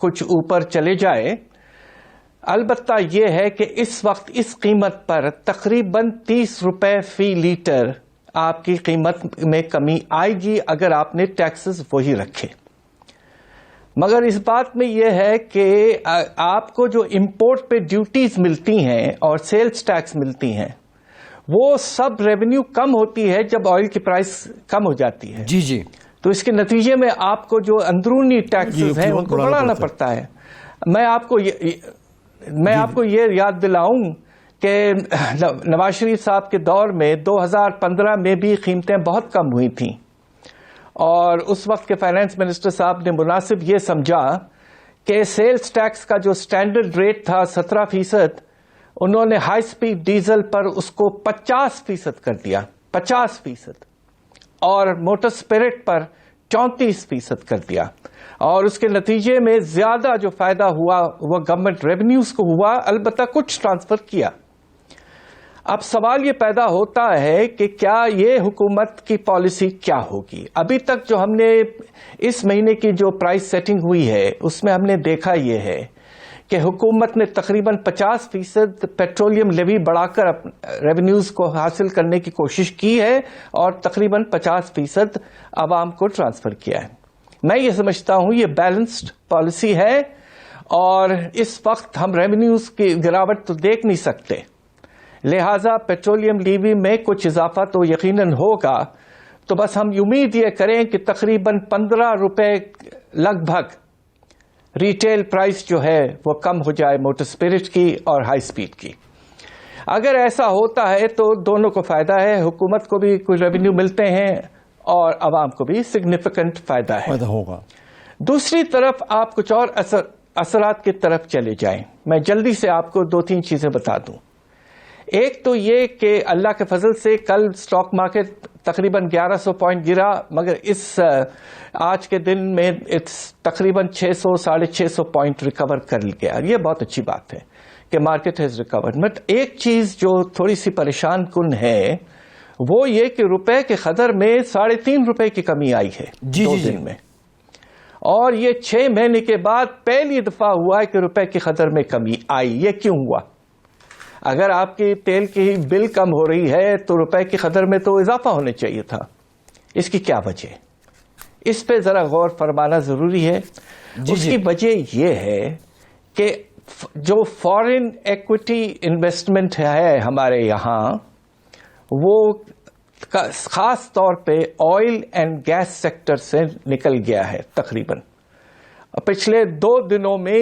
کچھ اوپر چلے جائے. البتہ یہ ہے کہ اس وقت اس قیمت پر تقریباً 30 روپے فی لیٹر آپ کی قیمت میں کمی آئے گی اگر آپ نے ٹیکسز وہی رکھے. مگر اس بات میں یہ ہے کہ آپ کو جو امپورٹ پہ ڈیوٹیز ملتی ہیں اور سیلز ٹیکس ملتی ہیں وہ سب ریونیو کم ہوتی ہے جب آئل کی پرائس کم ہو جاتی ہے. جی جی. تو اس کے نتیجے میں آپ کو جو اندرونی ٹیکسز ہیں ان کو بڑھانا پڑتا ہے. میں آپ کو یہ یاد دلاؤں کہ نواز شریف صاحب کے دور میں 2015 میں بھی قیمتیں بہت کم ہوئی تھیں اور اس وقت کے فائنانس منسٹر صاحب نے مناسب یہ سمجھا کہ سیلز ٹیکس کا جو سٹینڈرڈ ریٹ تھا 17%، انہوں نے ہائی سپیڈ ڈیزل پر اس کو 50% کر دیا، 50%، اور موٹر اسپرٹ پر 34% کر دیا. اور اس کے نتیجے میں زیادہ جو فائدہ ہوا وہ گورنمنٹ ریونیوز کو ہوا، البتہ کچھ ٹرانسفر کیا. اب سوال یہ پیدا ہوتا ہے کہ کیا یہ حکومت کی پالیسی کیا ہوگی؟ ابھی تک جو ہم نے اس مہینے کی جو پرائس سیٹنگ ہوئی ہے اس میں ہم نے دیکھا یہ ہے کہ حکومت نے تقریباً 50% پیٹرولیم لیوی بڑھا کر ریونیوز کو حاصل کرنے کی کوشش کی ہے اور تقریباً 50% عوام کو ٹرانسفر کیا ہے. میں یہ سمجھتا ہوں یہ بیلنسڈ پالیسی ہے اور اس وقت ہم ریونیوز کی گراوٹ تو دیکھ نہیں سکتے، لہذا پیٹرولیم لیوی میں کچھ اضافہ تو یقیناً ہوگا. تو بس ہم امید یہ کریں کہ تقریباً 15 روپے لگ بھگ ریٹیل پرائس جو ہے وہ کم ہو جائے موٹر اسپرٹ کی اور ہائی سپیڈ کی. اگر ایسا ہوتا ہے تو دونوں کو فائدہ ہے، حکومت کو بھی کچھ ریونیو ملتے ہیں اور عوام کو بھی سگنیفیکنٹ فائدہ ہوگا. دوسری طرف آپ کچھ اور اثرات کی طرف چلے جائیں. میں جلدی سے آپ کو 2-3 چیزیں بتا دوں. ایک تو یہ کہ اللہ کے فضل سے کل اسٹاک مارکیٹ تقریباً 1100 پوائنٹ گرا، مگر اس آج کے دن میں تقریباً 600-650 پوائنٹ ریکور کر گیا. یہ بہت اچھی بات ہے کہ مارکیٹ ہیز ریکورڈ. بٹ ایک چیز جو تھوڑی سی پریشان کن ہے وہ یہ کہ روپے کے قدر میں 3.5 روپے کی کمی آئی ہے 2 دن میں، اور یہ 6 مہینے کے بعد پہلی دفعہ ہوا ہے کہ روپے کی قدر میں کمی آئی. یہ کیوں ہوا؟ اگر آپ کی تیل کی بل کم ہو رہی ہے تو روپے کی قدر میں تو اضافہ ہونے چاہیے تھا. اس کی کیا وجہ؟ اس پہ ذرا غور فرمانا ضروری ہے. اس کی وجہ یہ ہے کہ جو فارن ایکوٹی انویسٹمنٹ ہے ہمارے یہاں وہ خاص طور پہ آئل اینڈ گیس سیکٹر سے نکل گیا ہے. تقریباً پچھلے 2 دنوں میں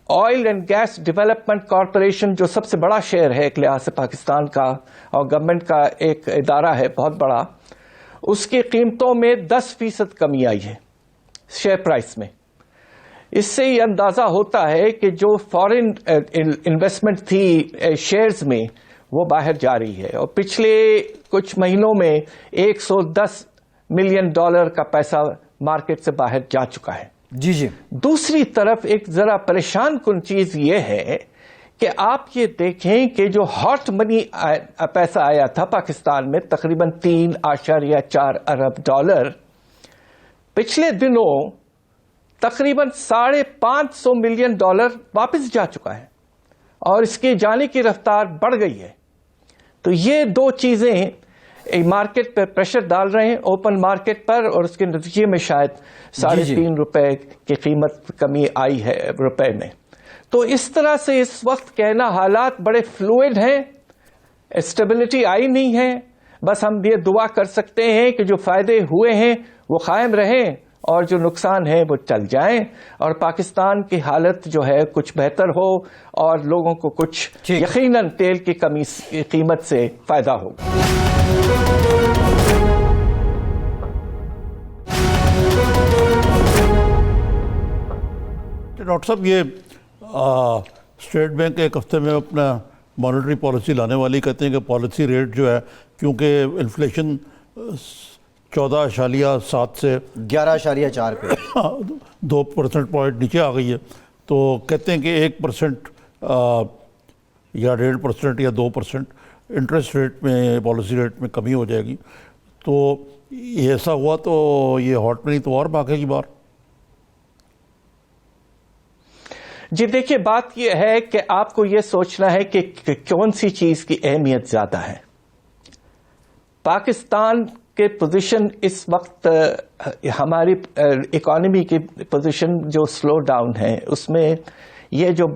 oil and gas development corporation جو سب سے بڑا شیئر ہے ایک لحاظ سے پاکستان کا اور گورنمنٹ کا ایک ادارہ ہے بہت بڑا، اس کی قیمتوں میں 10% کمی آئی ہے شیئر پرائس میں. اس سے یہ اندازہ ہوتا ہے کہ جو فارن انویسٹمنٹ تھی شیئرز میں وہ باہر جا رہی ہے، اور پچھلے کچھ مہینوں میں $110 ملین کا پیسہ مارکیٹ سے باہر جا چکا ہے. جی جی. دوسری طرف ایک ذرا پریشان کن چیز یہ ہے کہ آپ یہ دیکھیں کہ جو ہاٹ منی پیسہ آیا تھا پاکستان میں تقریباً $3.4 ارب، پچھلے دنوں تقریباً $550 ملین واپس جا چکا ہے اور اس کی جانے کی رفتار بڑھ گئی ہے. تو یہ 2 چیزیں مارکیٹ پہ پریشر ڈال رہے ہیں اوپن مارکیٹ پر، اور اس کے نتیجے میں شاید 3.5 روپے کی قیمت کمی آئی ہے روپے میں. تو اس طرح سے اس وقت کہنا حالات بڑے فلوئڈ ہیں، اسٹیبلٹی آئی نہیں ہے. بس ہم یہ دعا کر سکتے ہیں کہ جو فائدے ہوئے ہیں وہ قائم رہیں اور جو نقصان ہے وہ چل جائیں، اور پاکستان کی حالت جو ہے کچھ بہتر ہو اور لوگوں کو کچھ یقیناً تیل کی کمی قیمت سے فائدہ ہوگا. ڈاکٹر صاحب، یہ اسٹیٹ بینک ایک ہفتے میں اپنا مانیٹری پالیسی لانے والی کہتے ہیں کہ پالیسی ریٹ جو ہے کیونکہ انفلیشن 14.7 سے 11.4 پہ 2% پوائنٹ نیچے آ گئی ہے، تو کہتے ہیں کہ 1% یا 1.5% یا 2% انٹرسٹ ریٹ میں پالیسی ریٹ میں کمی ہو جائے گی. تو یہ ایسا ہوا تو یہ ہاٹ منی تو اور بھاگے گی بار. جی دیکھیے، بات یہ ہے کہ آپ کو یہ سوچنا ہے کہ کون سی چیز کی اہمیت زیادہ ہے. پاکستان کے پوزیشن اس وقت، ہماری اکانومی کی پوزیشن جو سلو ڈاؤن ہے، اس میں یہ جو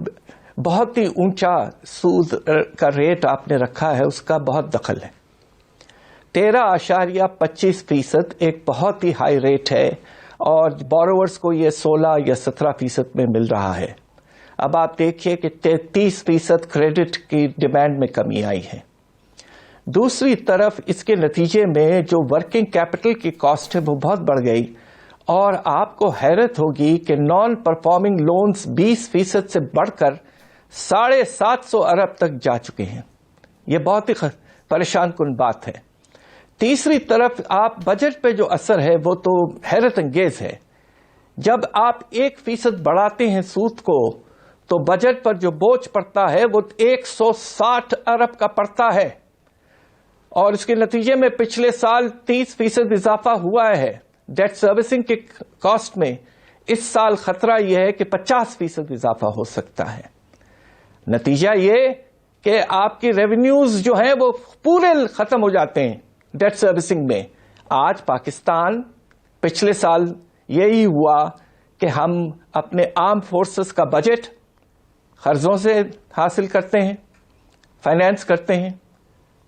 بہت ہی اونچا سود کا ریٹ آپ نے رکھا ہے اس کا بہت دخل ہے. 13.25% ایک بہت ہی ہائی ریٹ ہے، اور بوروورز کو یہ 16 یا 17% میں مل رہا ہے. اب آپ دیکھیے کہ 30% کریڈٹ کی ڈیمانڈ میں کمی آئی ہے. دوسری طرف اس کے نتیجے میں جو ورکنگ کیپٹل کی کاسٹ ہے وہ بہت بڑھ گئی، اور آپ کو حیرت ہوگی کہ نان پرفارمنگ لونز 20% سے بڑھ کر 750 ارب تک جا چکے ہیں. یہ بہت ہی پریشان کن بات ہے. تیسری طرف آپ بجٹ پہ جو اثر ہے وہ تو حیرت انگیز ہے. جب آپ 1% بڑھاتے ہیں سود کو تو بجٹ پر جو بوجھ پڑتا ہے وہ 160 ارب کا پڑتا ہے، اور اس کے نتیجے میں پچھلے سال 30% اضافہ ہوا ہے ڈیٹ سروسنگ کے کاسٹ میں. اس سال خطرہ یہ ہے کہ 50% اضافہ ہو سکتا ہے. نتیجہ یہ کہ آپ کی ریونیوز جو ہیں وہ پورے ختم ہو جاتے ہیں ڈیٹ سروسنگ میں. آج پاکستان، پچھلے سال یہی ہوا کہ ہم اپنے آرم فورسز کا بجٹ قرضوں سے حاصل کرتے ہیں، فائنینس کرتے ہیں.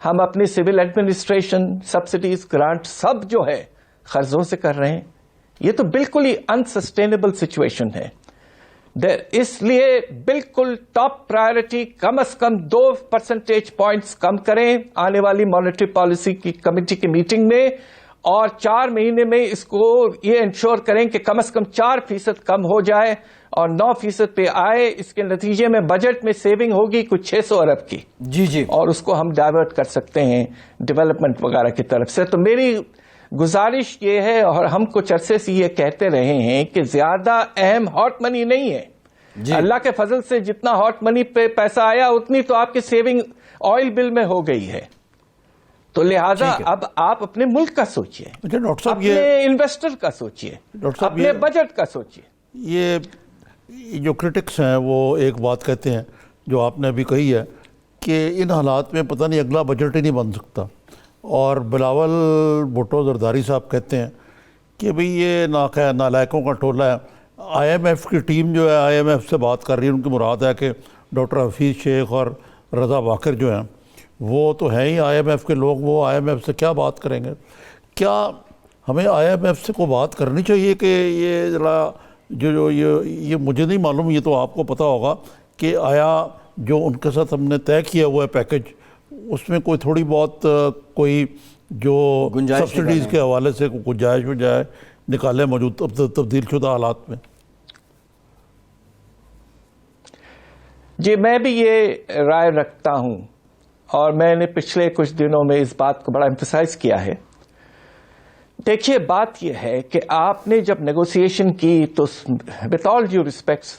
ہم اپنی سول ایڈمنسٹریشن، سبسڈیز، گرانٹ سب جو ہے قرضوں سے کر رہے ہیں. یہ تو بالکل ہی انسسٹینیبل سچویشن ہے. اس لیے بالکل ٹاپ پرائرٹی کم از کم 2% پوائنٹس کم کریں آنے والی مانیٹری پالیسی کی کمیٹی کی میٹنگ میں، اور 4 مہینے میں اس کو یہ انشور کریں کہ کم از کم 4% کم ہو جائے اور 9% پہ آئے. اس کے نتیجے میں بجٹ میں سیونگ ہوگی کچھ 600 ارب کی. جی اور اس کو ہم ڈائیورٹ کر سکتے ہیں ڈیولپمنٹ وغیرہ کی طرف سے. تو میری گزارش یہ ہے، اور ہم کچھ عرصے سے یہ کہتے رہے ہیں کہ زیادہ اہم ہاٹ منی نہیں ہے. اللہ کے فضل سے جتنا ہاٹ منی پہ پیسہ آیا اتنی تو آپ کی سیونگ آئل بل میں ہو گئی ہے. تو لہذا اب آپ اپنے ملک کا سوچئے، اپنے انویسٹر کا سوچئے، اپنے بجٹ کا سوچئے. یہ جو کرٹکس ہیں وہ ایک بات کہتے ہیں جو آپ نے ابھی کہی ہے کہ ان حالات میں پتہ نہیں اگلا بجٹ ہی نہیں بن سکتا. اور بلاول بھٹو زرداری صاحب کہتے ہیں کہ بھئی یہ نالائقوں کا ٹولہ ہے. آئی ایم ایف کی ٹیم جو ہے آئی ایم ایف سے بات کر رہی ہے، ان کی مراد ہے کہ ڈاکٹر حفیظ شیخ اور رضا باقر جو ہیں وہ تو ہیں ہی آئی ایم ایف کے لوگ، وہ آئی ایم ایف سے کیا بات کریں گے؟ کیا ہمیں آئی ایم ایف سے کوئی بات کرنی چاہیے کہ یہ ذرا جو یہ مجھے نہیں معلوم، یہ تو آپ کو پتہ ہوگا کہ آیا جو ان کے ساتھ ہم نے طے کیا ہوا ہے پیکج، اس میں کوئی تھوڑی بہت کوئی جو سبسڈیز کے حوالے سے گنجائش ہو جائے نکالے موجود تبدیل شدہ حالات میں؟ جی میں بھی یہ رائے رکھتا ہوں، اور میں نے پچھلے کچھ دنوں میں اس بات کو بڑا ایمفسائز کیا ہے. دیکھیے بات یہ ہے کہ آپ نے جب نیگوسیشن کی تو وتھ آل ڈیو ریسپیکٹس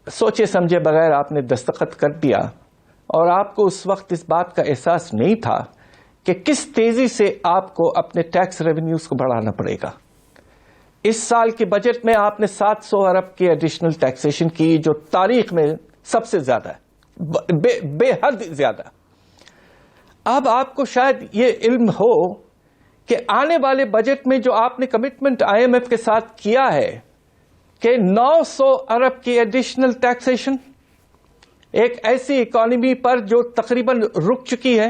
سوچے سمجھے بغیر آپ نے دستخط کر دیا، اور آپ کو اس وقت اس بات کا احساس نہیں تھا کہ کس تیزی سے آپ کو اپنے ٹیکس ریونیوز کو بڑھانا پڑے گا. اس سال کے بجٹ میں آپ نے 700 ارب کی ایڈیشنل ٹیکسیشن کی، جو تاریخ میں سب سے زیادہ ہے، بے حد زیادہ. اب آپ کو شاید یہ علم ہو کہ آنے والے بجٹ میں جو آپ نے کمٹمنٹ آئی ایم ایف کے ساتھ کیا ہے کہ 900 ارب کی ایڈیشنل ٹیکسیشن ایک ایسی اکانومی پر جو تقریباً رک چکی ہے،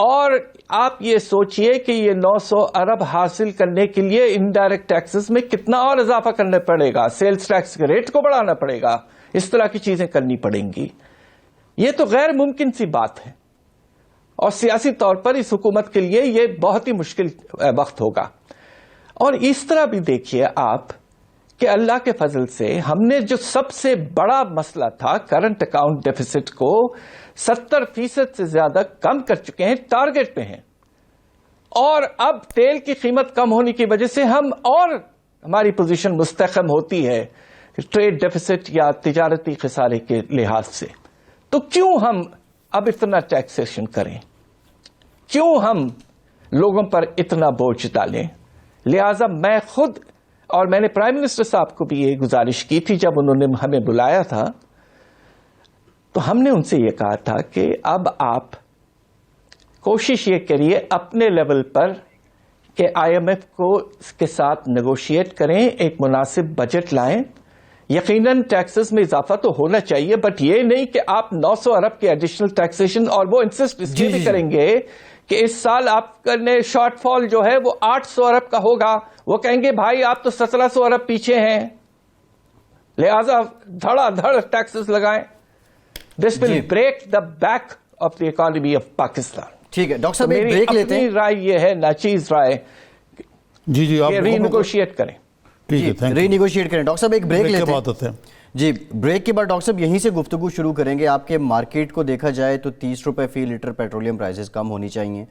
اور آپ یہ سوچئے کہ یہ 900 ارب حاصل کرنے کے لیے انڈائریکٹ ٹیکسز میں کتنا اور اضافہ کرنا پڑے گا، سیلز ٹیکس کے ریٹ کو بڑھانا پڑے گا، اس طرح کی چیزیں کرنی پڑیں گی. یہ تو غیر ممکن سی بات ہے، اور سیاسی طور پر اس حکومت کے لیے یہ بہت ہی مشکل وقت ہوگا. اور اس طرح بھی دیکھیے آپ کہ اللہ کے فضل سے ہم نے جو سب سے بڑا مسئلہ تھا کرنٹ اکاؤنٹ ڈیفیسٹ کو 70% سے زیادہ کم کر چکے ہیں، ٹارگٹ پہ ہیں. اور اب تیل کی قیمت کم ہونے کی وجہ سے ہماری پوزیشن مستحکم ہوتی ہے ٹریڈ ڈیفیسٹ یا تجارتی خسارے کے لحاظ سے. تو کیوں ہم اب اتنا ٹیکسیشن کریں، کیوں ہم لوگوں پر اتنا بوجھ ڈالیں؟ لہذا میں خود اور میں نے پرائم منسٹر صاحب کو بھی یہ گزارش کی تھی جب انہوں نے ہمیں بلایا تھا، تو ہم نے ان سے یہ کہا تھا کہ اب آپ کوشش یہ کریے اپنے لیول پر کہ آئی ایم ایف کو اس کے ساتھ نیگوشیٹ کریں، ایک مناسب بجٹ لائیں. یقیناً ٹیکسز میں اضافہ تو ہونا چاہیے، بٹ یہ نہیں کہ آپ 900 ارب کے ایڈیشنل ٹیکسیشن، اور وہ انسسٹ اس لیے بھی کریں گے کہ اس سال آپ کا شارٹ فال جو ہے وہ 800 ارب کا ہوگا. وہ کہیں گے بھائی آپ تو 1700 ارب پیچھے ہیں، لہذا دھڑا دھڑ ٹیکسز لگائیں. This will break the back of the economy of Pakistan. ٹھیک ہے ڈاکٹر صاحب، ایک میری بریک لیتے ہیں. اپنی رائے یہ ہے، ناچیز رائے، جی آپ ری نیگوشیٹ کریں. ٹھیک ہے، تھینک ری نیگوشیٹ کریں. ڈاکٹر صاحب ایک بریک لیتے ہیں. بات ہوتے ہیں. جی بریک کے بعد ڈاکٹر صاحب یہیں سے گفتگو شروع کریں گے. آپ کے مارکیٹ کو دیکھا جائے تو 30 روپے فی لیٹر پیٹرولیم پرائسز کم ہونی چاہیے،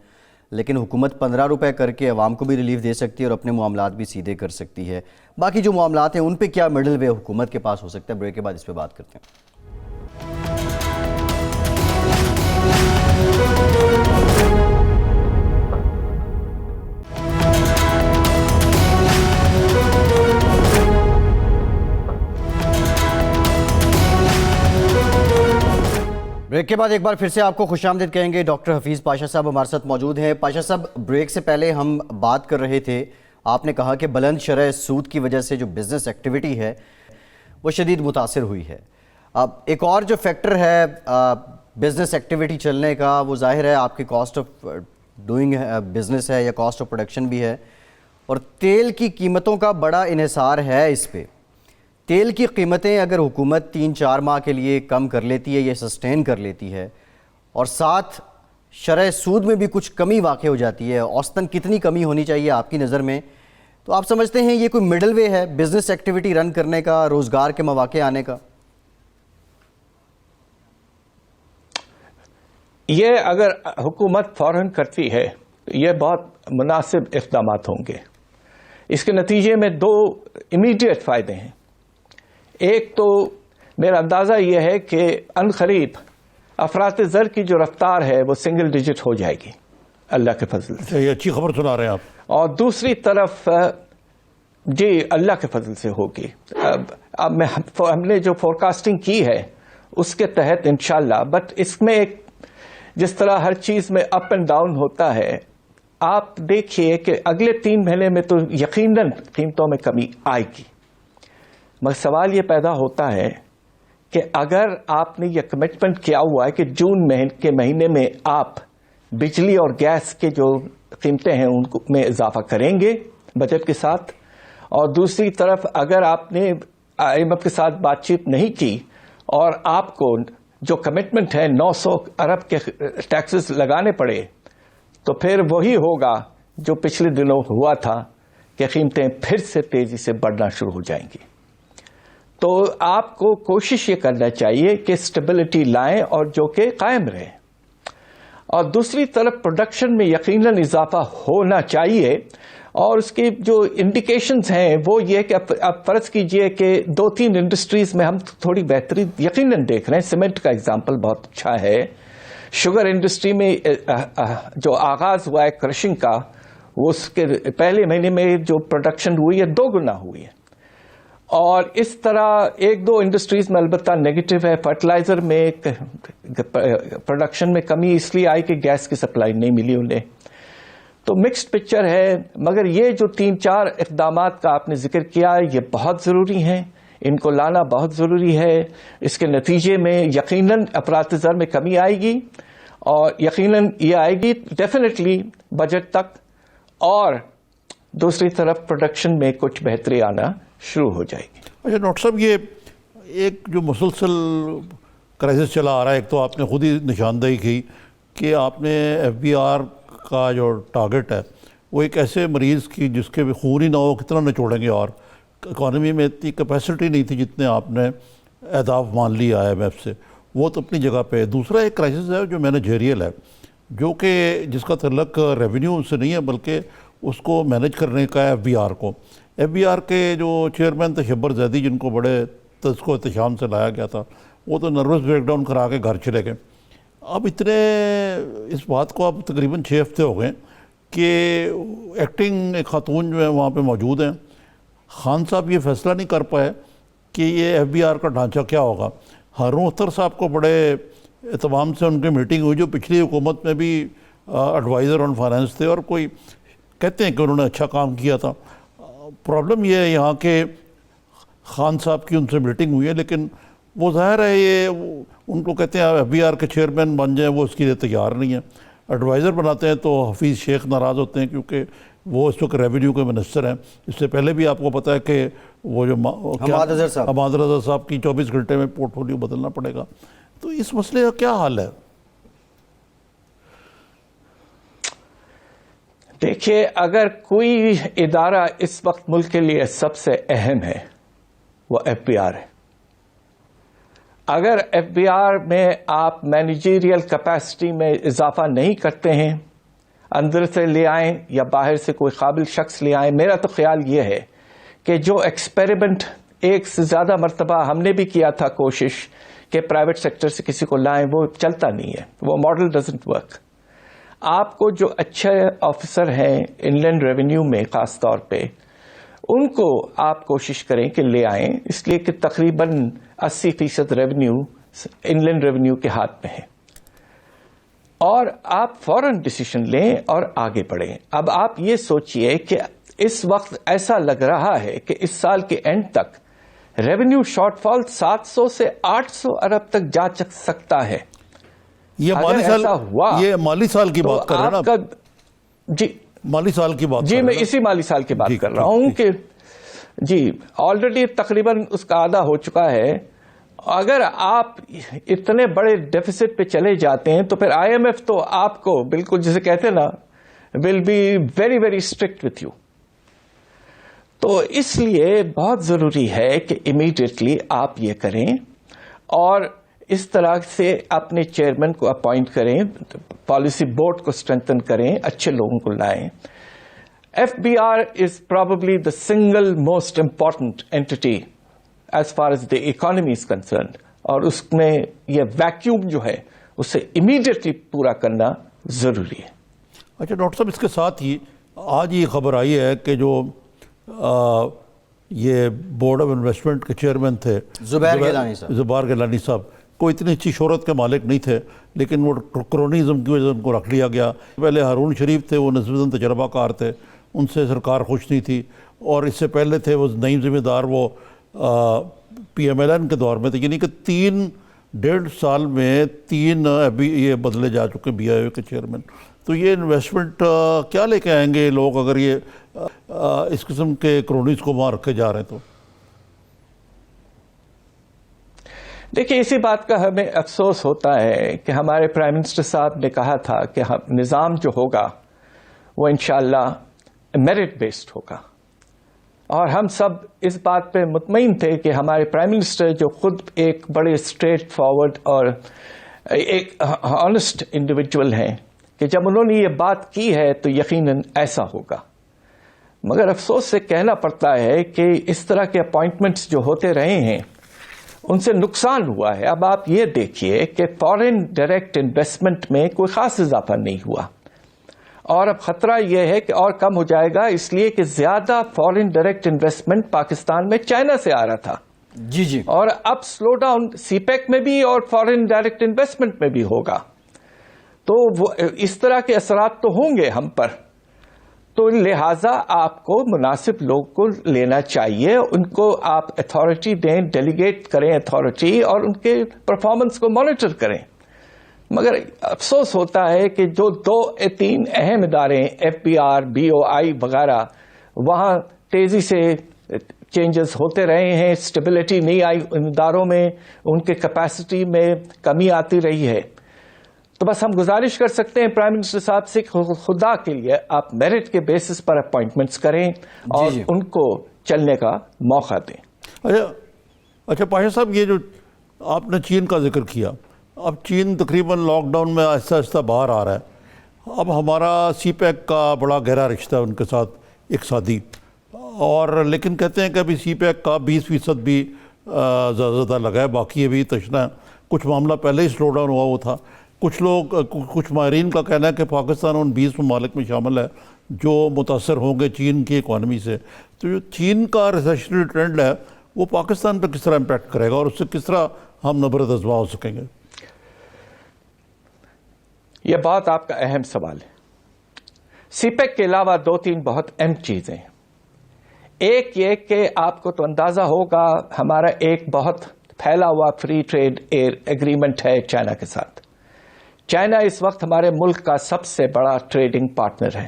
لیکن حکومت 15 روپے کر کے عوام کو بھی ریلیف دے سکتی ہے اور اپنے معاملات بھی سیدھے کر سکتی ہے. باقی جو معاملات ہیں ان پہ کیا مڈل وے حکومت کے پاس ہو سکتا ہے؟ بریک کے بعد اس پہ بات کرتے ہیں. بریک کے بعد ایک بار پھر سے آپ کو خوش آمدید کہیں گے. ڈاکٹر حفیظ پاشا صاحب ہمارے ساتھ موجود ہیں. پاشا صاحب، بریک سے پہلے ہم بات کر رہے تھے، آپ نے کہا کہ بلند شرح سود کی وجہ سے جو بزنس ایکٹیویٹی ہے وہ شدید متاثر ہوئی ہے. اب ایک اور جو فیکٹر ہے بزنس ایکٹیویٹی چلنے کا، وہ ظاہر ہے آپ کی کاسٹ آف ڈوئنگ بزنس ہے یا کاسٹ آف پروڈکشن بھی ہے، اور تیل کی قیمتوں کا بڑا انحصار ہے اس پہ. تیل کی قیمتیں اگر حکومت 3-4 ماہ کے لیے کم کر لیتی ہے یا سسٹین کر لیتی ہے، اور ساتھ شرح سود میں بھی کچھ کمی واقع ہو جاتی ہے، اوسطاً کتنی کمی ہونی چاہیے آپ کی نظر میں؟ تو آپ سمجھتے ہیں یہ کوئی مڈل وے ہے بزنس ایکٹیویٹی رن کرنے کا، روزگار کے مواقع آنے کا؟ یہ اگر حکومت فوراً کرتی ہے تو یہ بہت مناسب اقدامات ہوں گے. اس کے نتیجے میں 2 امیڈیٹ فائدے ہیں. ایک تو میرا اندازہ یہ ہے کہ عنقریب افراط زر کی جو رفتار ہے وہ سنگل ڈیجٹ ہو جائے گی اللہ کے فضل سے. یہ اچھی خبر سنا رہے ہیں آپ. اور دوسری طرف جی اللہ کے فضل سے ہوگی. اب ہم نے جو فورکاسٹنگ کی ہے اس کے تحت انشاءاللہ، بٹ اس میں ایک جس طرح ہر چیز میں اپ اینڈ ڈاؤن ہوتا ہے، آپ دیکھیے کہ اگلے 3 مہینے میں تو یقیناً قیمتوں میں کمی آئے گی. مگر سوال یہ پیدا ہوتا ہے کہ اگر آپ نے یہ کمٹمنٹ کیا ہوا ہے کہ جون کے مہینے میں آپ بجلی اور گیس کے جو قیمتیں ہیں ان میں اضافہ کریں گے بجٹ کے ساتھ، اور دوسری طرف اگر آپ نے آئی ایم ایف کے ساتھ بات چیت نہیں کی اور آپ کو جو کمٹمنٹ ہے 900 ارب کے ٹیکسز لگانے پڑے، تو پھر وہی ہوگا جو پچھلے دنوں ہوا تھا کہ قیمتیں پھر سے تیزی سے بڑھنا شروع ہو جائیں گی. تو آپ کو کوشش یہ کرنا چاہیے کہ اسٹیبلٹی لائیں اور جو کہ قائم رہے، اور دوسری طرف پروڈکشن میں یقیناً اضافہ ہونا چاہیے. اور اس کی جو انڈیکیشنز ہیں وہ یہ کہ اب فرض کیجئے کہ 2-3 انڈسٹریز میں ہم تھوڑی بہتری یقیناً دیکھ رہے ہیں. سیمنٹ کا اگزامپل بہت اچھا ہے. شوگر انڈسٹری میں جو آغاز ہوا ہے کرشنگ کا، وہ اس کے پہلے مہینے میں جو پروڈکشن ہوئی ہے 2 گنا ہوئی ہے. اور اس طرح 1-2 انڈسٹریز میں البتہ نیگیٹو ہے. فرٹیلائزر میں پروڈکشن میں کمی اس لیے آئی کہ گیس کی سپلائی نہیں ملی انہیں. تو مکسڈ پکچر ہے. مگر یہ جو 3-4 اقدامات کا آپ نے ذکر کیا یہ بہت ضروری ہیں، ان کو لانا بہت ضروری ہے. اس کے نتیجے میں یقیناً افراط زر میں کمی آئے گی، اور یقیناً یہ آئے گی ڈیفینیٹلی بجٹ تک، اور دوسری طرف پروڈکشن میں کچھ بہتری آنا شروع ہو جائے گی. اچھا ڈاکٹر صاحب، یہ ایک جو مسلسل کرائسس چلا آ رہا ہے، ایک تو آپ نے خود ہی نشاندہی کی کہ آپ نے ایف بی آر کا جو ٹارگٹ ہے وہ ایک ایسے مریض کی جس کے بھی خون ہی نہ ہو کتنا نچوڑیں گے، اور اکانومی میں اتنی کیپیسٹی نہیں تھی جتنے آپ نے اہداف مان لی آئی ایم ایف سے، وہ تو اپنی جگہ پہ. دوسرا ایک کرائسس ہے جو مینیجریل ہے، جو کہ جس کا تعلق ریونیو سے نہیں ہے بلکہ اس کو مینیج کرنے کا ہے ایف بی آر کو. ایف بی آر کے جو چیئرمین تھے شبر زیدی، جن کو بڑے تذکر و احتشام سے لایا گیا تھا، وہ تو نروس بریک ڈاؤن کرا کے گھر چلے گئے. اب اس بات کو اب تقریباً 6 ہفتے ہو گئے کہ ایکٹنگ ایک خاتون جو ہے وہاں پہ موجود ہیں. خان صاحب یہ فیصلہ نہیں کر پائے کہ یہ ایف بی آر کا ڈھانچہ کیا ہوگا. ہارون اختر صاحب کو بڑے اہتمام سے ان کی میٹنگ ہوئی, جو پچھلی حکومت میں بھی ایڈوائزر آن فائنانس تھے, اور کوئی کہتے ہیں کہ انہوں نے اچھا کام کیا تھا. پرابلم یہ ہے یہاں کہ خان صاحب کی ان سے میٹنگ ہوئی ہے, لیکن وہ ظاہر ہے یہ ان کو کہتے ہیں ایف بی آر کے چیئرمین بن جائیں, وہ اس کے لیے تیار نہیں ہیں. ایڈوائزر بناتے ہیں تو حفیظ شیخ ناراض ہوتے ہیں کیونکہ وہ اس وقت ریونیو کے منسٹر ہیں. اس سے پہلے بھی آپ کو پتہ ہے کہ وہ جو حماد اظہر صاحب کی 24 گھنٹے میں پورٹ فولیو بدلنا پڑے گا. تو اس مسئلے کا کیا حل ہے؟ دیکھیے, اگر کوئی ادارہ اس وقت ملک کے لیے سب سے اہم ہے وہ ایف بی آر ہے. اگر ایف بی آر میں آپ مینیجریل کیپیسٹی میں اضافہ نہیں کرتے ہیں, اندر سے لے آئیں یا باہر سے کوئی قابل شخص لے آئیں, میرا تو خیال یہ ہے کہ جو ایکسپیریمنٹ ایک سے زیادہ مرتبہ ہم نے بھی کیا تھا کوشش کہ پرائیویٹ سیکٹر سے کسی کو لائیں, وہ چلتا نہیں ہے, وہ ماڈل ڈزنٹ ورک. آپ کو جو اچھے آفیسر ہیں ان لینڈ ریونیو میں خاص طور پہ, ان کو آپ کوشش کریں کہ لے آئیں, اس لیے کہ تقریباً 80% ریونیو ان لینڈ ریونیو کے ہاتھ میں ہے, اور آپ فوراً ڈیسیشن لیں اور آگے بڑھیں. اب آپ یہ سوچئے کہ اس وقت ایسا لگ رہا ہے کہ اس سال کے اینڈ تک ریونیو شارٹ فال 700 سے 800 ارب تک جا سکتا ہے. یہ مالی سال کی بات کر رہے ہیں نا؟ جی مالی سال کی بات, جی میں اسی مالی سال کی بات کر رہا ہوں کہ جی آلریڈی تقریباً اس کا آدھا ہو چکا ہے. اگر آپ اتنے بڑے ڈیفیسٹ پہ چلے جاتے ہیں تو پھر آئی ایم ایف تو آپ کو بالکل جسے کہتے ہیں نا will be very very strict with you. تو اس لیے بہت ضروری ہے کہ امیڈیٹلی آپ یہ کریں اور اس طرح سے اپنے چیئرمین کو اپوائنٹ کریں, پالیسی بورڈ کو اسٹرینتھن کریں, اچھے لوگوں کو لائیں. F B R is probably the single most important entity as far as the economy is concerned, اور اس میں یہ ویکیوم جو ہے اسے امیڈیٹلی پورا کرنا ضروری ہے. اچھا ڈاکٹر صاحب, اس کے ساتھ ہی آج یہ خبر آئی ہے کہ جو یہ بورڈ آف انویسٹمنٹ کے چیئرمین تھے زبیر گیلانی صاحب, کوئی اتنی اچھی شہرت کے مالک نہیں تھے, لیکن وہ کرونیزم کی وجہ سے ان کو رکھ لیا گیا. پہلے ہارون شریف تھے, وہ نسبتاً تجربہ کار تھے, ان سے سرکار خوش نہیں تھی, اور اس سے پہلے تھے وہ نئی ذمہ دار, وہ پی ایم ایل این کے دور میں تھے. یعنی کہ 3.5 سال میں 3 یہ بدلے جا چکے بی آئی او کے چیئرمین. تو یہ انویسٹمنٹ کیا لے کے آئیں گے لوگ اگر یہ اس قسم کے کرونیز کو وہاں رکھے جا رہے ہیں؟ تو دیکھیے, اسی بات کا ہمیں افسوس ہوتا ہے کہ ہمارے پرائم منسٹر صاحب نے کہا تھا کہ نظام جو ہوگا وہ انشاءاللہ میرٹ بیسڈ ہوگا, اور ہم سب اس بات پہ مطمئن تھے کہ ہمارے پرائم منسٹر جو خود ایک بڑے اسٹریٹ فارورڈ اور ایک آنےسٹ انڈیویجول ہیں, کہ جب انہوں نے یہ بات کی ہے تو یقیناً ایسا ہوگا. مگر افسوس سے کہنا پڑتا ہے کہ اس طرح کے اپوائنٹمنٹس جو ہوتے رہے ہیں ان سے نقصان ہوا ہے. اب آپ یہ دیکھیے کہ فارن ڈائریکٹ انویسٹمنٹ میں کوئی خاص اضافہ نہیں ہوا, اور اب خطرہ یہ ہے کہ اور کم ہو جائے گا, اس لیے کہ زیادہ فارن ڈائریکٹ انویسٹمنٹ پاکستان میں چائنا سے آ رہا تھا. جی اور اب سلو ڈاؤن سی پیک میں بھی اور فارن ڈائریکٹ انویسٹمنٹ میں بھی ہوگا. تو وہ اس طرح کے اثرات تو ہوں گے ہم پر, تو لہذا آپ کو مناسب لوگ کو لینا چاہیے, ان کو آپ اتھارٹی دیں, ڈیلیگیٹ کریں اتھارٹی, اور ان کے پرفارمنس کو مانیٹر کریں. مگر افسوس ہوتا ہے کہ جو 2-3 اہم ادارے F B R, B O I وغیرہ, وہاں تیزی سے چینجز ہوتے رہے ہیں, اسٹیبلٹی نہیں آئی ان اداروں میں, ان کے کیپیسٹی میں کمی آتی رہی ہے. تو بس ہم گزارش کر سکتے ہیں پرائم منسٹر صاحب سے خدا کے لیے آپ میرٹ کے بیسس پر اپوائنٹمنٹس کریں اور ان کو چلنے کا موقع دیں. اچھا پاشا صاحب, یہ جو آپ نے چین کا ذکر کیا, اب چین تقریباً لاک ڈاؤن میں آہستہ آہستہ باہر آ رہا ہے. اب ہمارا سی پیک کا بڑا گہرا رشتہ ہے ان کے ساتھ اقتصادی, اور لیکن کہتے ہیں کہ ابھی سی پیک کا 20% بھی زیادہ لگا ہے, باقی ابھی تشنا ہے. کچھ معاملہ پہلے ہی سلو ڈاؤن ہوا وہ تھا. کچھ ماہرین کا کہنا ہے کہ پاکستان ان 20 ممالک میں شامل ہے جو متاثر ہوں گے چین کی اکانومی سے، تو جو چین کا ریسیشنری ٹرینڈ ہے وہ پاکستان پہ کس طرح امپیکٹ کرے گا اور اس سے کس طرح ہم نبرد ازما ہو سکیں گے؟ یہ بات آپ کا اہم سوال ہے. سی پیک کے علاوہ 2-3 بہت اہم چیزیں ہیں. ایک یہ کہ آپ کو تو اندازہ ہوگا ہمارا ایک بہت پھیلا ہوا فری ٹریڈ ایگریمنٹ ہے چائنا کے ساتھ. چائنا اس وقت ہمارے ملک کا سب سے بڑا ٹریڈنگ پارٹنر ہے،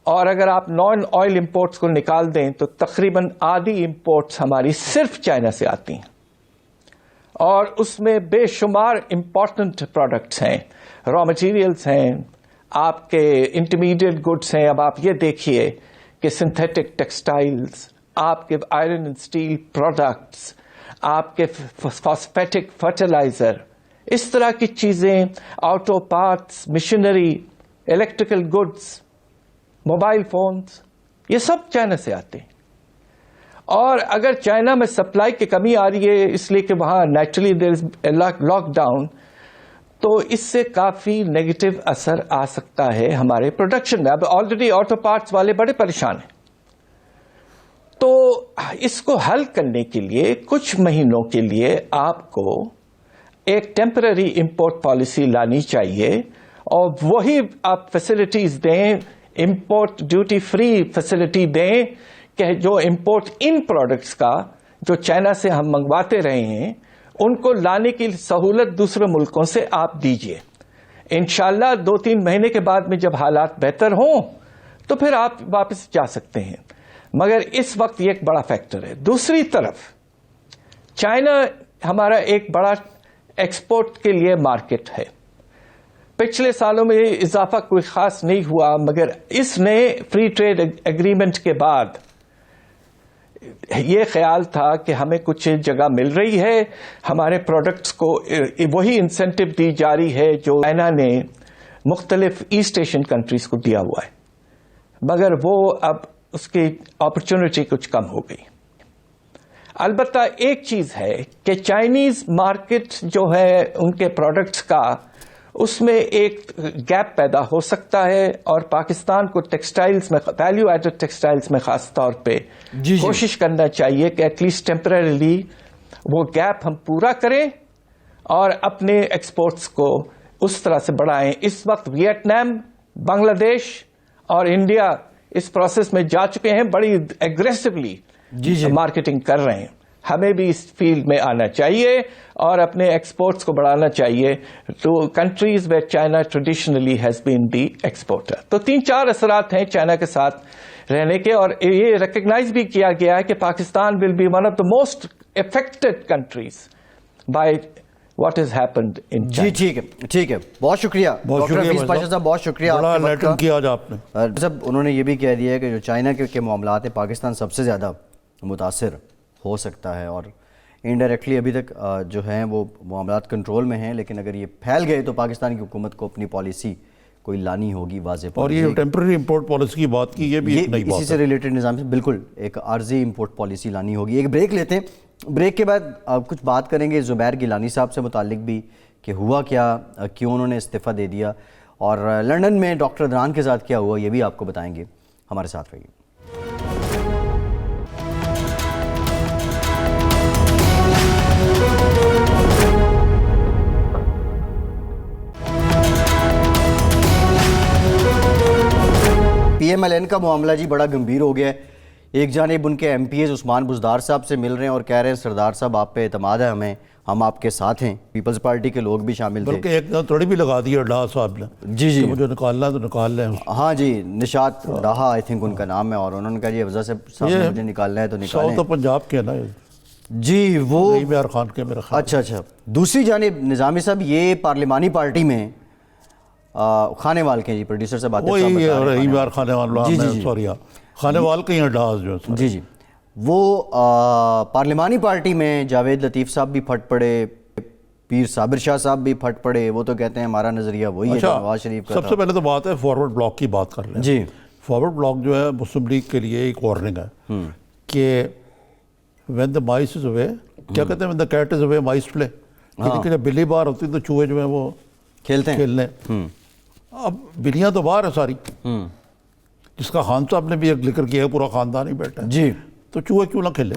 اور اگر آپ نان آئل امپورٹس کو نکال دیں تو تقریباً آدھی امپورٹس ہماری صرف چائنا سے آتی ہیں، اور اس میں بے شمار امپورٹنٹ پروڈکٹس ہیں، را مٹیریلز ہیں، آپ کے انٹرمیڈیٹ گڈس ہیں. اب آپ یہ دیکھیے کہ سنتھیٹک ٹیکسٹائلز، آپ کے آئرن اینڈ اسٹیل پروڈکٹس، آپ کے فاسفیٹک فرٹیلائزر، اس طرح کی چیزیں، auto parts, machinery, electrical goods, mobile phones, یہ سب چائنا سے آتے ہیں. اور اگر چائنا میں سپلائی کی کمی آ رہی ہے اس لیے کہ وہاں naturally there is lockdown, تو اس سے کافی نیگیٹو اثر آ سکتا ہے ہمارے پروڈکشن میں. اب آلریڈی آٹو پارٹس والے بڑے پریشان ہیں. تو اس کو حل کرنے کے لیے کچھ مہینوں کے لیے آپ کو ایک ٹیمپرری امپورٹ پالیسی لانی چاہیے، اور وہی آپ فیسلٹیز دیں، امپورٹ ڈیوٹی فری فیسلٹی دیں کہ جو امپورٹ ان پروڈکٹس کا جو چائنا سے ہم منگواتے رہے ہیں ان کو لانے کی سہولت دوسرے ملکوں سے آپ دیجئے. انشاءاللہ 2-3 مہینے کے بعد میں جب حالات بہتر ہوں تو پھر آپ واپس جا سکتے ہیں، مگر اس وقت یہ ایک بڑا فیکٹر ہے. دوسری طرف چائنا ہمارا ایک بڑا ایکسپورٹ کے لیے مارکیٹ ہے. پچھلے سالوں میں اضافہ کوئی خاص نہیں ہوا، مگر اس نئے فری ٹریڈ ایگریمنٹ کے بعد یہ خیال تھا کہ ہمیں کچھ جگہ مل رہی ہے، ہمارے پروڈکٹس کو وہی انسینٹو دی جا رہی ہے جو چائنا نے مختلف ایسٹ ایشین کنٹریز کو دیا ہوا ہے، مگر وہ اب اس کی اپرچونٹی کچھ کم ہو گئی. البتہ ایک چیز ہے کہ چائنیز مارکیٹ جو ہے ان کے پروڈکٹس کا، اس میں ایک گیپ پیدا ہو سکتا ہے، اور پاکستان کو ٹیکسٹائلز میں، ویلیو ایڈڈ ٹیکسٹائلز میں خاص طور پہ کوشش کرنا چاہیے کہ ایٹ لیسٹ ٹیمپرریلی وہ گیپ ہم پورا کریں اور اپنے ایکسپورٹس کو اس طرح سے بڑھائیں. اس وقت ویتنام، بنگلہ دیش اور انڈیا اس پروسیس میں جا چکے ہیں، بڑی ایگریسولی مارکیٹنگ کر رہے ہیں. ہمیں بھی اس فیلڈ میں آنا چاہیے اور اپنے ایکسپورٹس کو بڑھانا چاہیے to countries where China traditionally has been the exporter. تو 3-4 اثرات ہیں چائنا کے ساتھ رہنے کے، اور یہ ریکگنائز بھی کیا گیا ہے کہ Pakistan will be one of the most affected countries by what has happened in China. جی ٹھیک ہے، بہت شکریہ ڈاکٹر حفیظ پاشا صاحب، بہت شکریہ. بڑا لیٹن کیا آج آپ نے. صاحب انہوں نے یہ بھی کہہ دیا ہے کہ جو چائنا کے معاملات ہیں پاکستان سب سے زیادہ متاثر ہو سکتا ہے، اور انڈائریکٹلی ابھی تک جو ہیں وہ معاملات کنٹرول میں ہیں، لیکن اگر یہ پھیل گئے تو پاکستان کی حکومت کو اپنی پالیسی کوئی لانی ہوگی واضح. اور یہ ٹیمپرری امپورٹ پالیسی کی بات کی، یہ بھی ایک نئی بات ہے. اسی سے ریلیٹڈ نظام سے بالکل ایک عارضی امپورٹ پالیسی لانی ہوگی. ایک بریک لیتے ہیں، بریک کے بعد کچھ بات کریں گے زبیر گیلانی صاحب سے متعلق بھی کہ ہوا کیا، کیوں انہوں نے استعفیٰ دے دیا، اور لندن میں ڈاکٹر عدنان کے ساتھ کیا ہوا یہ بھی آپ کو بتائیں گے. ہمارے ساتھ رہیے. پی ایم ایل این کا معاملہ جی بڑا گمبھیر ہو گیا ہے. ایک جانب ان کے M P as Usman Buzdar صاحب سے مل رہے ہیں اور کہہ رہے ہیں سردار صاحب آپ پہ اعتماد ہے ہمیں، ہم آپ کے ساتھ ہیں. پیپلز پارٹی کے لوگ بھی شامل تھے، بلکہ ایک تھوڑی بھی لگا دی ڈاہ صاحب نے. جی مجھے نکالنا ہے تو نکال لیں. ہاں جی، نشاط ڈاہا آئی تھنک ان کا نام ہے، اور انہوں نے کہا جی افضل صاحب نے مجھے نکالنا ہے تو نکالیں. تو پنجاب کے نا جی وہ عمار خان کے میرا خیال. اچھا. دوسری جانب نظامی صاحب یہ پارلیمانی پارٹی میں خانے وال کے جی پروڈیوسر صاحب آتے ہیں، عمار خانے وال، سوری خانے وال کے یہاں ڈاز جو ہے جی وہ پارلیمانی پارٹی میں جاوید لطیف صاحب بھی پھٹ پڑے، پیر صابر شاہ صاحب بھی پھٹ پڑے. وہ تو کہتے ہیں ہمارا نظریہ وہی ہے نواز شریف کا. سب سے پہلے تو بات ہے فارورڈ بلاک کی بات کر لیں. جی فارورڈ بلاک جو ہے مسلم لیگ کے لیے ایک وارننگ ہے کہ when the mice is away، کیا کہتے ہیں when the cat is away mice play، کہ جب بلی باہر ہوتی تو چوہے جو ہیں وہ کھیلتے ہیں. اب بلیاں تو باہر ہیں ساری، جس کا خان صاحب نے بھی ایک ذکر کیا ہے پورا خاندان ہی بیٹھا ہے, جی تو چوہے کیوں نہ کھیلے,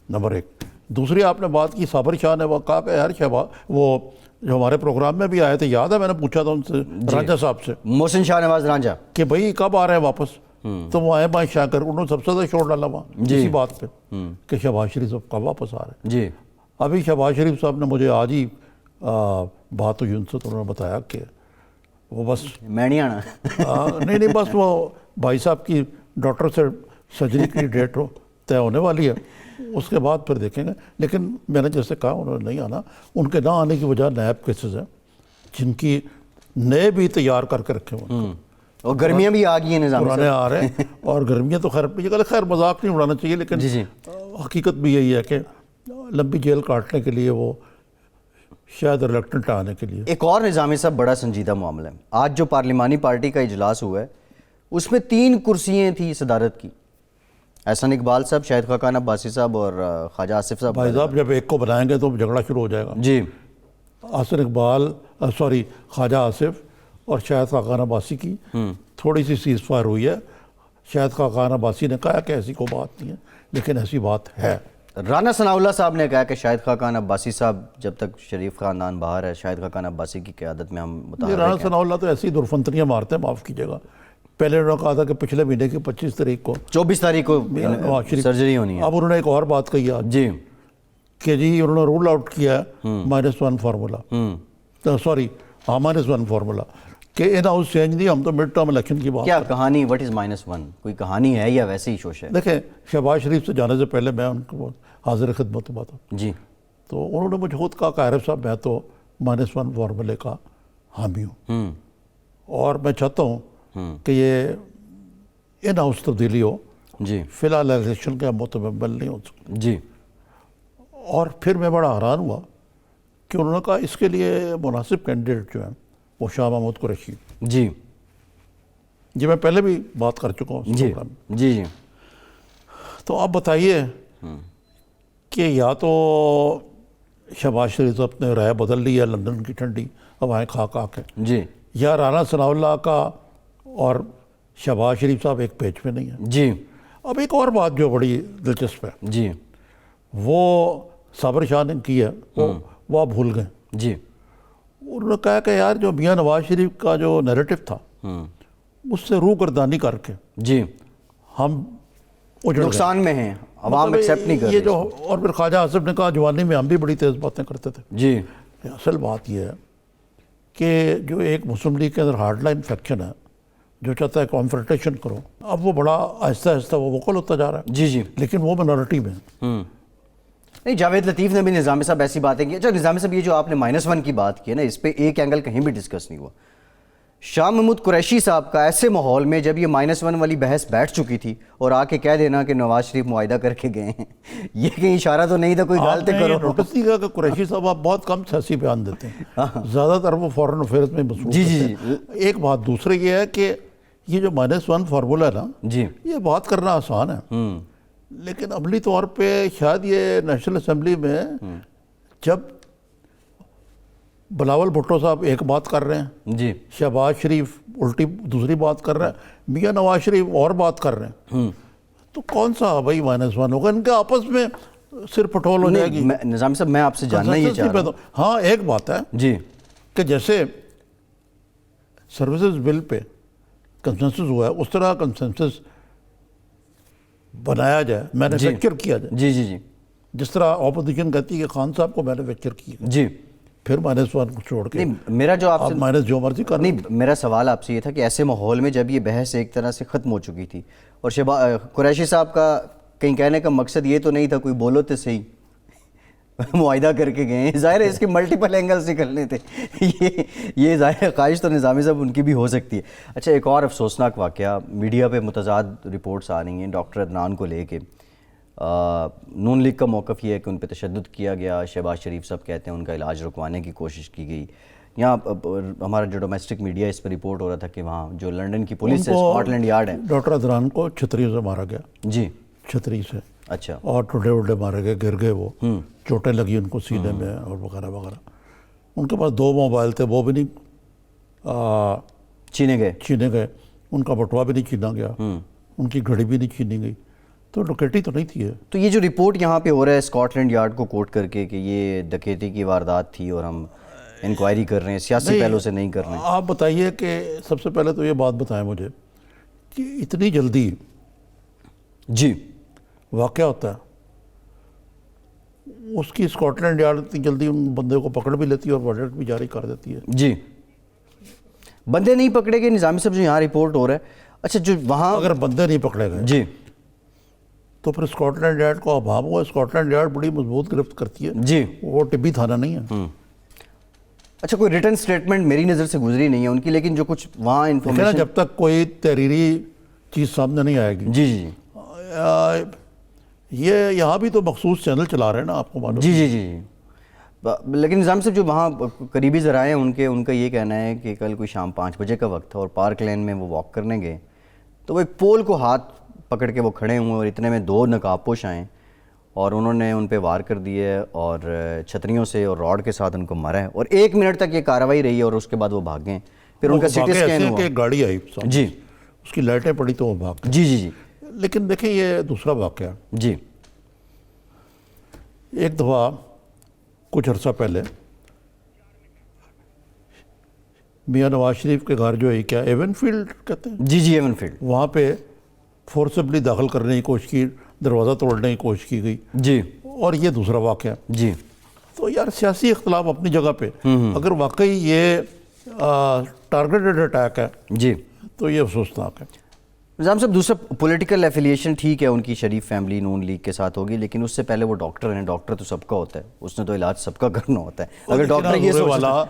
نمبر ایک. دوسری آپ نے بات کی صابر شاہ نے, وہ کہا کہ یار شہباز وہ جو ہمارے پروگرام میں بھی آئے تھے, یاد ہے میں نے پوچھا تھا ان سے رانجھا صاحب سے محسن شاہ نواز رانجھا کہ بھائی کب آ رہے ہیں واپس, تو وہ آئے بادشاہ کر, انہوں نے سب سے زیادہ شور ڈالا وہاں اسی بات پہ کہ شہباز شریف صاحب کب واپس آ رہے ہیں. جی ابھی شہباز شریف صاحب نے مجھے آج ہی بات ہوئی ان سے, تو انہوں نے بتایا کہ وہ بس میں نہیں آنا. نہیں بس وہ بھائی صاحب کی ڈاکٹر سے سرجری کی ڈیٹ طے ہونے والی ہے, اس کے بعد پھر دیکھیں گے. لیکن میں نے جیسے کہا انہوں نے نہیں آنا, ان کے نہ آنے کی وجہ نیب کیسز ہیں جن کی نئے بھی تیار کر کے رکھے ہوئے ہیں, اور گرمیاں بھی آ گئی ہیں نظام پرانے آ رہے ہیں, اور گرمیاں تو خیر مذاق نہیں اڑانا چاہیے, لیکن حقیقت بھی یہی ہے کہ لمبی جیل کاٹنے کے لیے وہ شاید ریلیکٹنٹ آنے کے لیے. ایک اور نظامی صاحب بڑا سنجیدہ معاملہ ہے. آج جو پارلیمانی پارٹی کا اجلاس ہوا ہے اس میں 3 کرسیاں تھیں صدارت کی, احسن اقبال صاحب, شاہد خاقان عباسی صاحب اور خواجہ آصف صاحب. بھائی صاحب جب ایک کو بنائیں گے تو جھگڑا شروع ہو جائے گا. جی احسن اقبال خواجہ آصف اور شاہد خاقان عباسی کی تھوڑی سی سیز فائر ہوئی ہے. شاہد خاقان عباسی نے کہا کہ ایسی کوئی بات نہیں ہے, لیکن ایسی بات ہے. رانا ثناء اللہ صاحب نے کہا کہ شاہد خاقان عباسی صاحب جب تک شریف خاندان باہر ہے, شاہد خاقان عباسی کی قیادت میں ہم متحرک رانا ہیں. ثناء اللہ تو ایسی درفنتریاں مارتے ہیں, معاف کیجیے گا. پہلے انہوں نے کہا تھا کہ پچھلے مہینے کی 25 تاریخ کو 24 تاریخ کو سرجری ہونی ہے. اب انہوں نے ایک اور بات کہی آج جی کہ جی انہوں نے رول آؤٹ کیا ہے -1 فارمولا, سوری -1 فارمولا, کہ ان ہاؤس چینج نہیں, ہم تو مڈ ٹرم الیکشن کی بات. کیا کہانی وٹ از -1 کوئی کہانی ہے یا ویسے ہی شوش ہے؟ دیکھیں شہباز شریف سے جانے سے پہلے میں ان کو حاضر خدمت ہوا تھا, جی تو انہوں نے مجھے خود کہا کہ عارف صاحب میں تو -1 فارمولے کا حامی ہوں, اور میں چاہتا ہوں کہ یہ ان ہاؤس تبدیلی ہو, جی فی الحال الیکشن کے متمول نہیں ہو سکتے. جی اور پھر میں بڑا حیران ہوا کہ انہوں نے کہا اس کے لیے مناسب کینڈیڈیٹ جو ہیں وہ شاہ محمود قریشی. جی جی میں پہلے بھی بات کر چکا ہوں اس جی پروگرام میں. جی جی تو آپ بتائیے کہ یا تو شہباز شریف صاحب نے رائے بدل لی ہے لندن کی ٹھنڈی ہوائیں کھا کے, جی یا رانا ثناء اللہ کا اور شہباز شریف صاحب ایک پیج پہ نہیں ہے. جی اب ایک اور بات جو بڑی دلچسپ ہے, جی وہ صابر شاہ نے کی ہے, وہ آپ بھول گئے. جی انہوں نے کہا کہ یار جو میاں نواز شریف کا جو نیریٹو تھا اس سے روگردانی کر کے جی ہم اجڑ گئے. نقصان میں ہیں, عوام ایکسیپٹ نہیں کر یہ رہی. جو, اور پھر خواجہ آصف نے کہا جوانی میں ہم بھی بڑی تیز باتیں کرتے تھے. جی اصل بات یہ ہے کہ جو ایک مسلم لیگ کے اندر ہارڈ لائن فیکشن ہے جو چاہتا ہے کانفرنٹیشن کرو, اب وہ بڑا آہستہ آہستہ وہ ووکل ہوتا جا رہا ہے, جی جی لیکن وہ منورٹی میں ہے. نہیں, جاوید لطیف نے بھی نظامی صاحب ایسی باتیں کی. اچھا نظامی صاحب یہ جو آپ نے -1 کی بات کی ہے نا, اس پہ ایک اینگل کہیں بھی ڈسکس نہیں ہوا. شاہ محمود قریشی صاحب کا ایسے ماحول میں جب یہ -1 والی بحث بیٹھ چکی تھی اور آ کے کہہ دینا کہ نواز شریف معاہدہ کر کے گئے ہیں, یہ کہیں اشارہ تو نہیں تھا کوئی غلطی کرو؟ نوٹس نہیں کیا کہ قریشی صاحب آپ بہت کم سیاسی بیان دیتے ہیں, زیادہ تر وہ فارن افیئرز میں مصروف جی ہوتے جی ہیں. ایک بات دوسرے یہ ہے کہ یہ جو -1 فارمولہ ہے نا, جی یہ بات کرنا آسان ہے, لیکن عملی طور پہ شاید یہ نیشنل اسمبلی میں جب بلاول بھٹو صاحب ایک بات کر رہے ہیں, جی شہباز شریف الٹی دوسری بات کر رہے ہیں, میاں نواز شریف اور بات کر رہے ہیں, تو کون سا بھائی -1 ہوگا؟ ان کے آپس میں سر پٹول ہو جائے گی. نظامی صاحب میں آپ سے جاننا یہ چاہ رہا ہوں. ہاں ایک بات ہے جی کہ جیسے سروسز بل پہ کنسنسس ہوا ہے, اس طرح کنسنسس بنایا جائے, مینوفیکچر کیا جائے. جی جی جی جس طرح اپوزیشن کہتی ہے کہ خان صاحب کو مینوفیکچر کیا, جی پھر -1 کو چھوڑ کے نہیں, میرا جو آپ آپ سے مائنس جو مرضی کر. نہیں, میرا سوال آپ سے یہ تھا کہ ایسے ماحول میں جب یہ بحث ایک طرح سے ختم ہو چکی تھی اور قریشی صاحب کا کہیں کہنے کا مقصد یہ تو نہیں تھا کوئی بولو تو صحیح معاہدہ کر کے گئے ہیں, ظاہر ہے اس کے ملٹیپل اینگلز نکلنے تھے, یہ ظاہر خواہش تو نظامی صاحب ان کی بھی ہو سکتی ہے. اچھا ایک اور افسوسناک واقعہ, میڈیا پہ متضاد رپورٹس آ رہی ہیں ڈاکٹر عدنان کو لے کے. نون لیگ کا موقف یہ ہے کہ ان پہ تشدد کیا گیا, شہباز شریف صاحب کہتے ہیں ان کا علاج رکوانے کی کوشش کی گئی. یہاں ہمارا جو ڈومیسٹک میڈیا اس پہ رپورٹ ہو رہا تھا کہ وہاں جو لنڈن کی پولیس ہے, اسکاٹ لینڈ یارڈ ہے, ڈاکٹر عدنان کو چھتری سے مارا گیا. جی چھتری سے. اچھا. اور ٹوڈے وڈے مارے گئے, گر گئے, وہ چوٹیں لگی ان کو سینے میں اور وغیرہ وغیرہ. ان کے پاس 2 موبائل تھے, وہ بھی نہیں چھینے گئے. ان کا بٹوا بھی نہیں چھینا گیا، ان کی گھڑی بھی نہیں چھینی گئی، تو ڈکیتی تو نہیں تھی ہے۔ تو یہ جو رپورٹ یہاں پہ ہو رہا ہے اسکاٹ لینڈ یارڈ کو کوٹ کر کے کہ یہ ڈکیتی کی واردات تھی اور ہم انکوائری کر رہے ہیں، سیاسی پہلو سے نہیں کر رہے ہیں۔ آپ بتائیے کہ سب سے پہلے تو یہ بات بتائیں مجھے کہ اتنی جلدی جی واقعہ ہوتا ہے، اس کی اسکاٹ لینڈ یارڈ اتنی جلدی ان بندے کو پکڑ بھی لیتی ہے اور ورڈکٹ بھی جاری کر دیتی ہے۔ جی بندے نہیں پکڑے گئے نظامی صاحب جو یہاں رپورٹ ہو رہا ہے، اچھا جو وہاں اگر بندے نہیں پکڑے گئے جی تو پھر اسکاٹ لینڈ یارڈ کو ابھام ہوا۔ اسکاٹ لینڈ یارڈ بڑی مضبوط گرفت کرتی ہے، جی وہ ٹبی تھانہ نہیں ہے۔ اچھا کوئی ریٹن سٹیٹمنٹ میری نظر سے گزری نہیں ہے ان کی، لیکن جو کچھ وہاں دیکھیں نا، انفارمیشن جب تک کوئی تحریری چیز سامنے نہیں آئے گی۔ جی جی یہ یہاں بھی تو مخصوص چینل چلا رہے ہیں نا، آپ کو معلوم۔ جی جی جی لیکن نظام صاحب جو وہاں قریبی ذرائع ہیں ان کا یہ کہنا ہے کہ کل کوئی شام 5 بجے کا وقت تھا اور پارک لین میں وہ واک کرنے گئے تو وہ ایک پول کو ہاتھ پکڑ کے وہ کھڑے ہوئے اور اتنے میں 2 نقاب پوش آئیں اور انہوں نے ان پہ وار کر دیے اور چھتریوں سے اور راڈ کے ساتھ ان کو مارا ہے، اور 1 منٹ تک یہ کارروائی رہی ہے اور اس کے بعد وہ بھاگ گئے۔ پھر ان کا سی ٹی اسکین ہوا، ایک گاڑی آئی سامنے، جی اس کی لائٹیں پڑی تو وہ بھاگ گئے۔ جی جی جی لیکن دیکھیں یہ دوسرا واقعہ، جی ایک دفعہ کچھ عرصہ پہلے میاں نواز شریف کے گھر جو ہے کیا ایون فیلڈ کہتے ہیں، جی جی ایون فیلڈ، وہاں پہ فورسبلی داخل کرنے کی کوشش کی، دروازہ توڑنے کی کوشش کی گئی، جی اور یہ دوسرا واقعہ۔ جی تو یار سیاسی اختلاف اپنی جگہ پہ، اگر واقعی یہ ٹارگیٹڈ اٹیک ہے جی تو یہ افسوسناک ہے۔ نظام صاحب دوسرا پولیٹیکل ایفیلیشن ٹھیک ہے ان کی شریف فیملی نون لیگ کے ساتھ ہوگی، لیکن اس سے پہلے وہ ڈاکٹر ہیں، ڈاکٹر تو سب کا ہوتا ہے، اس نے تو علاج سب کا کرنا ہوتا ہے۔ اگر ڈاکٹر یہ حضور سوچ والا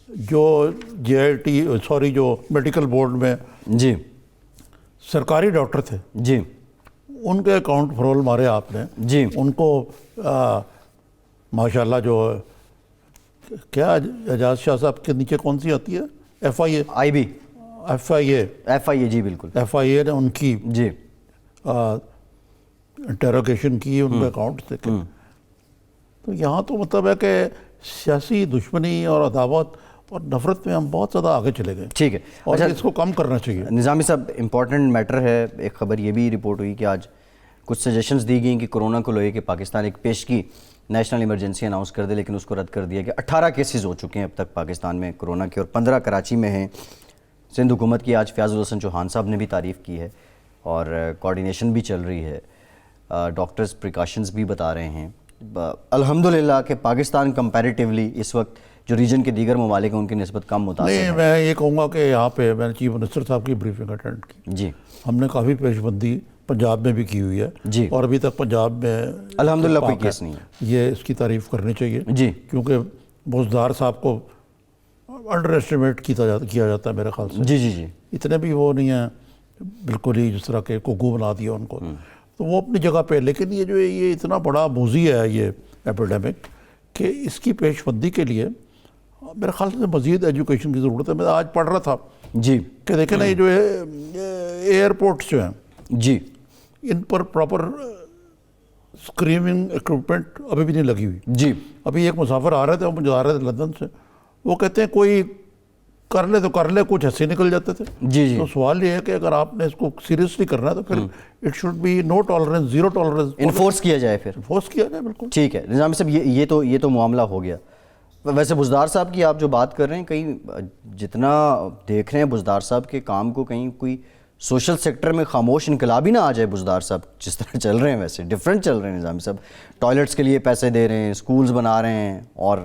جو JIT جو میڈیکل بورڈ میں جی سرکاری ڈاکٹر تھے، جی ان کے اکاؤنٹ فرول مارے آپ نے، جی ان کو ماشاءاللہ جو کیا اعجاز شاہ صاحب کے نیچے کون سی آتی ہے، FIA آئی بی FIA جی بالکل FIA نے ان کی جی انٹیروگیشن کی ان کے اکاؤنٹ سے، تو یہاں تو مطلب ہے کہ سیاسی دشمنی اور عداوت اور نفرت میں ہم بہت زیادہ آگے چلے گئے، ٹھیک ہے۔ اور اچھا اس کو کم کرنا چاہیے۔ نظامی صاحب امپورٹنٹ میٹر ہے، ایک خبر یہ بھی رپورٹ ہوئی کہ آج کچھ سجیشنز دی گئیں کہ کورونا کو لے کے پاکستان ایک پیشگی نیشنل ایمرجنسی اناؤنس کر دے، لیکن اس کو رد کر دیا کہ 18 کیسز ہو چکے ہیں اب تک پاکستان میں کورونا کے، اور 15 کراچی میں ہیں۔ سندھ حکومت کی آج فیاض الحسن چوہان صاحب نے بھی تعریف کی ہے اور کوارڈینیشن بھی چل رہی ہے، ڈاکٹرز پریکاشنز بھی بتا رہے ہیں الحمدللہ کہ پاکستان کمپیریٹیولی اس وقت جو ریجن کے دیگر ممالک ہیں ان کی نسبت کم متاثر نہیں، ہے۔ میں یہ کہوں گا کہ یہاں پہ میں نے چیف منسٹر صاحب کی بریفنگ اٹینڈ کی، جی ہم نے کافی پیش بندی پنجاب میں بھی کی ہوئی ہے، جی اور ابھی تک پنجاب میں الحمدللہ کوئی اتفاق ہے۔ کیس نہیں ہے۔ یہ اس کی تعریف کرنی چاہیے، جی کیونکہ بزدار صاحب کو انڈر ایسٹیمیٹ کیا جاتا ہے میرے خیال سے، جی جی جی اتنے بھی وہ نہیں ہیں بالکل ہی جس طرح کے کوگو بنا دیا ان کو، تو وہ اپنی جگہ پہ، لیکن یہ جو ہے یہ اتنا بڑا موذی ہے یہ ایپیڈیمک کہ اس کی پیش بندی کے لیے میرے خیال سے مزید ایجوکیشن کی ضرورت ہے۔ میں آج پڑھ رہا تھا جی کہ دیکھیں نا، یہ جو ہے ایئرپورٹس جو ہیں جی ان پر پراپر اسکریننگ ایکوپمنٹ ابھی بھی نہیں لگی ہوئی۔ جی ابھی ایک مسافر آ رہے تھے، وہ مجھے آ رہے تھے لندن سے، وہ کہتے ہیں کوئی کر لے تو کر لے، کچھ ایسے نکل جاتے تھے۔ جی جی تو سوال یہ ہے کہ اگر آپ نے اس کو سیریسلی کرنا ہے تو پھر it should be no tolerance, zero tolerance, enforce کیا جائے پھر، فورس کیا جائے۔ بالکل ٹھیک ہے نظام صاحب، یہ تو معاملہ ہو گیا۔ ویسے بزدار صاحب کی آپ جو بات کر رہے ہیں، کہیں جتنا دیکھ رہے ہیں بزدار صاحب کے کام کو، کہیں کوئی سوشل سیکٹر میں خاموش انقلاب ہی نہ آ جائے بزدار صاحب جس طرح چل رہے ہیں، ویسے ڈیفرنٹ چل رہے ہیں نظامی صاحب، ٹوائلٹس کے لیے پیسے دے رہے ہیں، سکولز بنا رہے ہیں، اور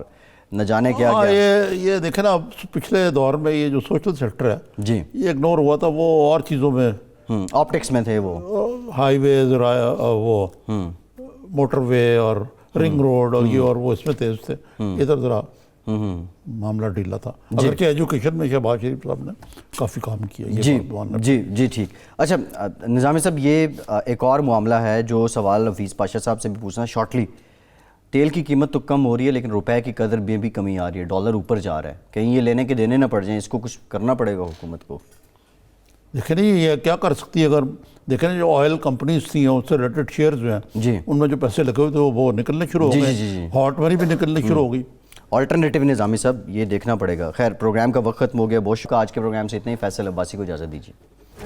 نہ جانے کیا کیا۔ یہ دیکھیں نا، پچھلے دور میں یہ جو سوشل سیکٹر ہے جی یہ اگنور ہوا تھا، وہ اور چیزوں میں آپٹکس میں تھے، وہ ہائی ویز، وہ موٹر وے اور رنگ روڈ اور یہ اور وہ اس میں تیز تھے، ادھر ذرا معاملہ ڈھیلا تھا، اگرچہ ایجوکیشن میں شہباز شریف صاحب نے کافی کام کیا۔ جی جی جی ٹھیک۔ اچھا نظامی صاحب، یہ ایک اور معاملہ ہے جو سوال حفیظ پاشا صاحب سے بھی پوچھنا شارٹلی۔ تیل کی قیمت تو کم ہو رہی ہے لیکن روپے کی قدر میں بھی کمی آ رہی ہے، ڈالر اوپر جا رہا ہے، کہیں یہ لینے کے دینے نہ پڑ جائیں، اس کو کچھ کرنا پڑے گا حکومت کو۔ دیکھیں نہیں یہ کیا کر سکتی ہے، اگر دیکھیں نا جو آئل کمپنیز تھیں اس سے ریلیٹڈ شیئرز جو ہیں جی ان میں جو پیسے لگے ہوئے تھے وہ نکلنے شروع ہو جی گئے، جی جی ہاٹ منی بھی نکلنے شروع ہو گئی۔ آلٹرنیٹیو نظامی صاحب یہ دیکھنا پڑے گا. خیر پروگرام کا وقت ختم ہو گیا, بہت شکریہ. آج کے پروگرام سے اتنا ہی. فیصل عباسی کو اجازت دیجیے.